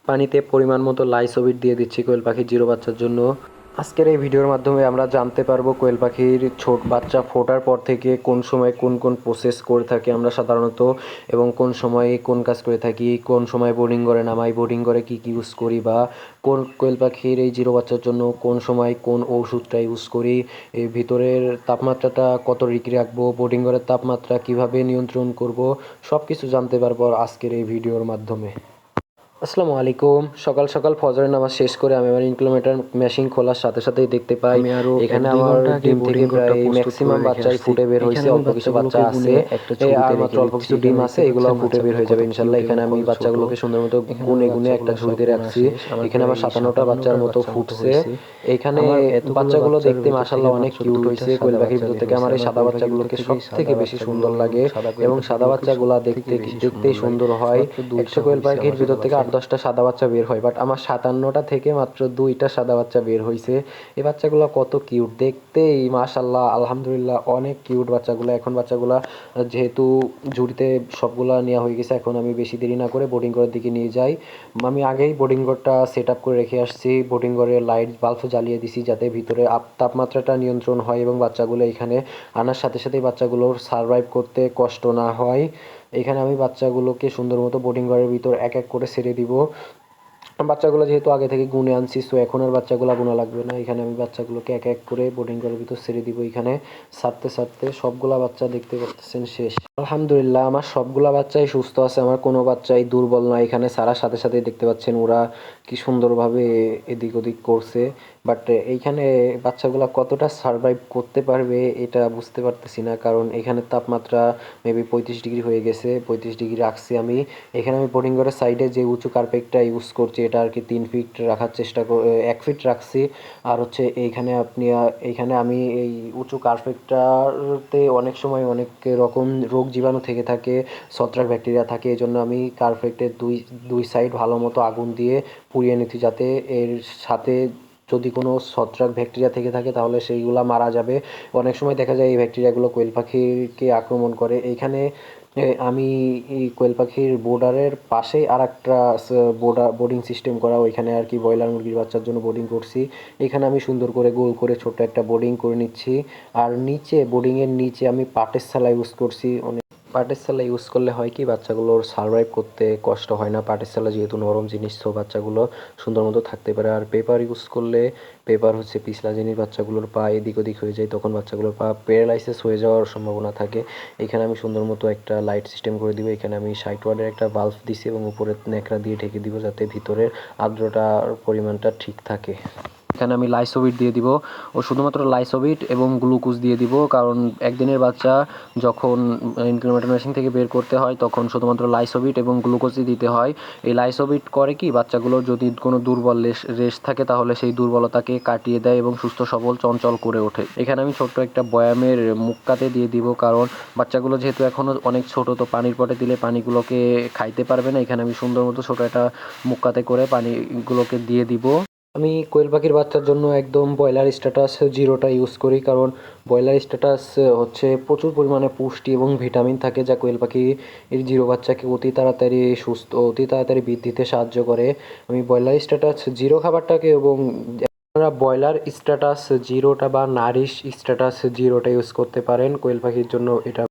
পানিতে পরিমাণ মতো লাইসোবিট দিয়ে দিচ্ছি কোয়েল পাখির জিরো বাচ্চার জন্য। আজকের এই ভিডিওর মাধ্যমে আমরা জানতে পারবো কোয়েল পাখির ছোট বাচ্চা ফোটার পর থেকে কোন সময় কোন কোন প্রসেস করে থাকি আমরা সাধারণত, এবং কোন সময় কোন কাজ করে থাকি, কোন সময় বোর্ডিং করে নামাই, বোর্ডিং করে কী কী ইউজ করি, বা কোন কোয়েল পাখির এই জিরো বাচ্চার জন্য কোন সময় কোন ওষুধটা ইউজ করি, এই ভিতরের তাপমাত্রাটা কত ডিগ্রি রাখবো, বোর্ডিং ঘরের তাপমাত্রা কিভাবে নিয়ন্ত্রণ করব, সব কিছু জানতে পারবো আজকের এই ভিডিওর মাধ্যমে। আসসালামু আলাইকুম। সকাল সকাল ফজরের নামাজ শেষ করে আমি আমার ইনকিউবেটর মেশিন খোলার সাথে সাথেই দেখতে পাই আমি আরো এখানে 1-2 আমার ঘন্টা আগে ডিম থেকে বোর্ডিং ঘরটা প্রায় প্রস্তুত ম্যাক্সিমাম করে রেখে বাচ্চাই আসছি। ফুটে বের হয়েছে, এখানে আমি অল্প কিছু বাচ্চা বাচ্চাগুলোকে আছে, গুনে একটা ঝুড়িতে আর মাত্র রেখে অল্প দিচ্ছি। কিছু ডিম এখানে আছে, দেখতে এগুলো পাচ্ছেন ফুটে বের বাচ্চাগুলো হয়ে কত যাবে ইনশাল্লাহ। কিউট এখানে এবং আমি কত ছোট। বাচ্চাগুলোকে সুন্দর মতো এখানে গুনে আমার গুনে একটা বাচ্চাগুলো সব ঝুড়িতে গোনা রাখছি। শেষ। আমার এখানে প্রায় আমার 57টা বাচ্চার 57টার মতো বাচ্চার মতো ফুটছে। হয়েছে। এখানে আমার এতগুলো বাচ্চাগুলো বাচ্চার দেখতে ভিতর থেকে মাশাআল্লাহ অনেক মাত্র কিউট 2টা হয়েছে। কোয়েল সাদা পাখির বাচ্চা ভিতর বের থেকে হয়েছে। আমার এই আমার সাদা কোয়েল পাখির ভিতর বাচ্চাগুলোকে থেকে সব থেকে সাদা বেশি বাচ্চাগুলো সুন্দর এবং লাগে, সাদা কোয়েল এবং সাদা পাখিগুলোকে বাচ্চাগুলা সবথেকে দেখতে বেশি দেখতেই সুন্দর লাগে। সুন্দর হয়। মাত্র 2টা 100 কোয়েল হইছে পাখির আমার ভিতর সাদা থেকে বাচ্চা। 8-10টা সাদা বাচ্চা বের হয়, বাট আমার 57টা থেকে মাত্র 2টা সাদা বাচ্চা বের হয়েছে। এই বাচ্চাগুলো কত কিউট দেখতেই, মাশাআল্লাহ আলহামদুলিল্লাহ অনেক কিউট বাচ্চাগুলো। এখন বাচ্চাগুলা যেহেতু ঝুড়িতে সবগুলা নেওয়া হয়ে গেছে, এখন আমি বেশি দেরি না করে বোর্ডিং ঘরের দিকে নিয়ে যাই। আমি আগেই বোর্ডিং ঘরটা সেট আপ করে রেখে আসছি। বোর্ডিং ঘরের লাইট বাল্ব জ্বালিয়ে দিছি যাতে ভিতরে তাপমাত্রাটা নিয়ন্ত্রণ হয় এবং বাচ্চাগুলো এখানে আনার সাথে সাথেই বাচ্চাগুলোর সারভাইভ করতে কষ্ট না হয়। এখানে আমি বাচ্চাগুলোকে সুন্দর মতো বোর্ডিং ঘরের ভিতর এক এক করে ছেড়ে দিব। বাচ্চাগুলো যেহেতু আগে থেকে গুনে আনছি, সো এখন আর বাচ্চাগুলো গোনা লাগবে না। এখানে আমি বাচ্চাগুলোকে এক এক করে বোর্ডিং ঘরের ভিতর ছেড়ে দিব। এখানে ছাড়তে ছাড়তে সবগুলা বাচ্চা দেখতে পাচ্ছেন শেষ। আলহামদুলিল্লাহ আমার সবগুলা বাচ্চাই সুস্থ আছে, আমার কোনো বাচ্চাই দুর্বল নয়। এখানে ছাড়ার সাথে সাথেই দেখতে পাচ্ছেন ওরা কি সুন্দরভাবে এদিক ওদিক করছে, বাট এইখানে বাচ্চাগুলা কতটা সারভাইভ করতে পারবে এটা বুঝতে পারতেছি না, কারণ এখানে তাপমাত্রা মেবি 35 ডিগ্রি হয়ে গেছে। 35 ডিগ্রি রাখছি আমি। এখানে আমি বোর্ডিং ঘরের সাইডে যে উঁচু কার্পেটটা ইউজ করছি এটা আর কি 3 ফিট রাখার চেষ্টা 1 ফিট রাখছি। আর হচ্ছে এইখানে এইখানে আমি এই উঁচু কার্পেটটাতে অনেক সময় অনেক রকম রোগ জীবাণু থেকে থাকে, ছত্রাক ব্যাকটেরিয়া থাকে। এই জন্য আমি কার্পেটের দুই সাইড ভালো মতো আগুন দিয়ে পুড়িয়ে নিচ্ছি, যাতে এর সাথে যদি কোনো ছত্রাক ব্যাকটেরিয়া থেকে থাকে তাহলে সেইগুলা মারা যাবে। অনেক সময় দেখা যায় এই ব্যাকটেরিয়াগুলো কোয়েল পাখিকে আক্রমণ করে। এইখানে আমি এই কোয়েল পাখির বোর্ডারের পাশেই আর একটা বোর্ডিং সিস্টেম করা, ওইখানে আর কি ব্রয়লার মুরগির বাচ্চার জন্য বোর্ডিং করছি। এখানে আমি সুন্দর করে গোল করে ছোট্ট একটা বোর্ডিং করে নিচ্ছি। আর নিচে বোর্ডিংয়ের নিচে আমি পাটের ছালা ইউজ করছি। পাটের ছালা ইউজ করলে হয় কি বাচ্চাগুলোর সারভাইভ করতে কষ্ট হয় না। পাটের ছালা যেহেতু নরম জিনিস, তো বাচ্চাগুলো সুন্দর মতো থাকতে পারে। আর পেপার ইউজ করলে, পেপার হচ্ছে পিছলা জিনিস, বাচ্চাগুলোর পা এদিক ওদিক হয়ে যায়, তখন বাচ্চাগুলোর পা প্যারালাইসিস হয়ে যাওয়ার সম্ভাবনা থাকে। এখানে আমি সুন্দর মতো একটা লাইট সিস্টেম করে দিব। এখানে আমি 60 ওয়াটের একটা বাল্ব দিছি এবং উপরে ন্যাকড়া দিয়ে ঢেকে দিব যাতে ভিতরের আর্দ্রতার পরিমাণটা ঠিক থাকে। এখানে আমি লাইসোবিট দিয়ে দিব, ও শুধুমাত্র লাইসোবিট এবং গ্লুকোজ দিয়ে দিব, কারণ একদিনের বাচ্চা যখন ইনকিউবেটর মেশিন থেকে বের করতে হয় তখন শুধুমাত্র লাইসোবিট এবং গ্লুকোজই দিতে হয়। এই লাইসোবিট করে কি বাচ্চাগুলোর যদি কোনো দুর্বল রেশ থাকে তাহলে সেই দুর্বলতাকে কাটিয়ে দেয় এবং সুস্থ সবল চঞ্চল করে ওঠে। এখানে আমি ছোট্ট একটা বয়ামের মুক্কাতে দিয়ে দিব, কারণ বাচ্চাগুলো যেহেতু এখনও অনেক ছোট, তো পানির পটে দিলে পানিগুলোকে খাইতে পারবে না। এখানে আমি সুন্দর মতো ছোটো একটা মুক্কাতে করে পানিগুলোকে দিয়ে দিব। আমি কোয়েল পাখির বাচ্চার জন্য একদম ব্রয়লার স্ট্যাটাস জিরোটা ইউজ করি, কারণ ব্রয়লার স্ট্যাটাস হচ্ছে প্রচুর পরিমাণে পুষ্টি এবং ভিটামিন থাকে, যা কোয়েল পাখি এর জিরো বাচ্চাকে অতি তাড়াতাড়ি বৃদ্ধিতে সাহায্য করে। আমি ব্রয়লার স্ট্যাটাস জিরো খাবারটাকে, এবং আপনারা ব্রয়লার স্ট্যাটাস জিরোটা বা নারিশ স্ট্যাটাস জিরোটা ইউজ করতে পারেন কোয়েল পাখির জন্য। এটা